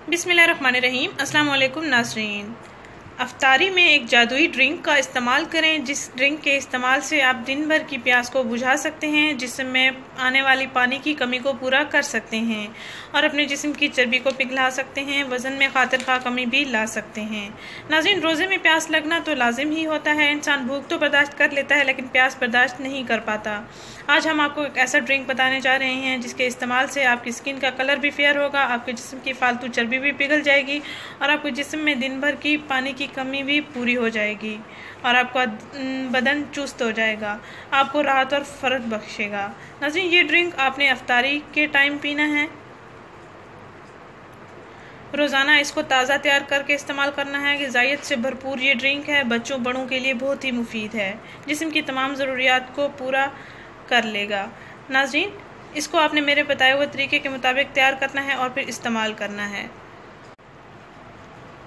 बिस्मिल्लाहिर्रहमानिर्रहीम। अस्सलाम वालेकुम नाज़रीन। अफ्तारी में एक जादुई ड्रिंक का इस्तेमाल करें, जिस ड्रिंक के इस्तेमाल से आप दिन भर की प्यास को बुझा सकते हैं, जिसमें आने वाली पानी की कमी को पूरा कर सकते हैं और अपने जिस्म की चर्बी को पिघला सकते हैं, वज़न में खातिर खा कमी भी ला सकते हैं। नाज़रीन, रोज़े में प्यास लगना तो लाजिम ही होता है। इंसान भूख तो बर्दाश्त कर लेता है लेकिन प्यास बर्दाश्त नहीं कर पाता। आज हम आपको एक ऐसा ड्रिंक बताने जा रहे हैं जिसके इस्तेमाल से आपकी स्किन का कलर भी फेयर होगा, आपके जिस्म की फालतू चर्बी भी पिघल जाएगी और आपके जिस्म में दिन भर की पानी की कमी भी पूरी हो जाएगी और आपका बदन चुस्त हो जाएगा, आपको राहत और फ़र्क बख्शेगा। नाज़रीन, ये ड्रिंक आपने अफ्तारी के टाइम पीना है। रोज़ाना इसको ताज़ा तैयार करके इस्तेमाल करना है। ग़िज़ाइयत से भरपूर ये ड्रिंक है, बच्चों बड़ों के लिए बहुत ही मुफीद है, जिस्म की तमाम ज़रूरियात को पूरा कर लेगा। नाज़रीन, इसको आपने मेरे बताए हुए तरीके के मुताबिक तैयार करना है और फिर इस्तेमाल करना है।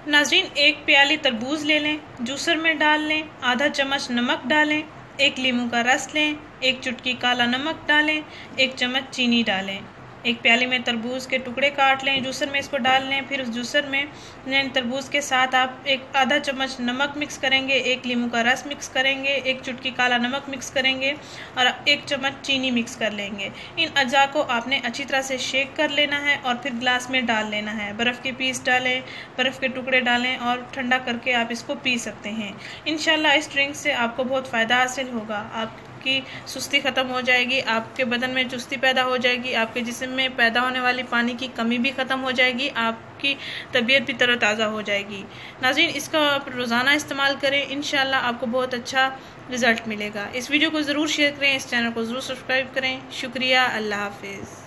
नाज़रीन, एक प्याली तरबूज ले लें, जूसर में डाल लें, आधा चम्मच नमक डालें, एक लीमू का रस लें, एक चुटकी काला नमक डालें, एक चम्मच चीनी डालें। एक प्याली में तरबूज के टुकड़े काट लें, जूसर में इसको डाल लें, फिर उस जूसर में तरबूज के साथ आप एक आधा चम्मच नमक मिक्स करेंगे, एक लीमू का रस मिक्स करेंगे, एक चुटकी काला नमक मिक्स करेंगे और एक चम्मच चीनी मिक्स कर लेंगे। इन अज्जा को आपने अच्छी तरह से शेक कर लेना है और फिर ग्लास में डाल लेना है। बर्फ़ के पीस डालें, बर्फ़ के टुकड़े डालें और ठंडा करके आप इसको पी सकते हैं। इंशाल्लाह इस ड्रिंक से आपको बहुत फ़ायदा हासिल होगा। आपकी सुस्ती ख़त्म हो जाएगी, आपके बदन में चुस्ती पैदा हो जाएगी, आपके जिस्म में पैदा होने वाली पानी की कमी भी ख़त्म हो जाएगी, आपकी तबीयत भी तरोताज़ा हो जाएगी। नाज़रीन, इसका आप रोज़ाना इस्तेमाल करें, इंशाल्लाह आपको बहुत अच्छा रिज़ल्ट मिलेगा। इस वीडियो को ज़रूर शेयर करें, इस चैनल को ज़रूर सब्सक्राइब करें। शुक्रिया। अल्लाह हाफ़िज़।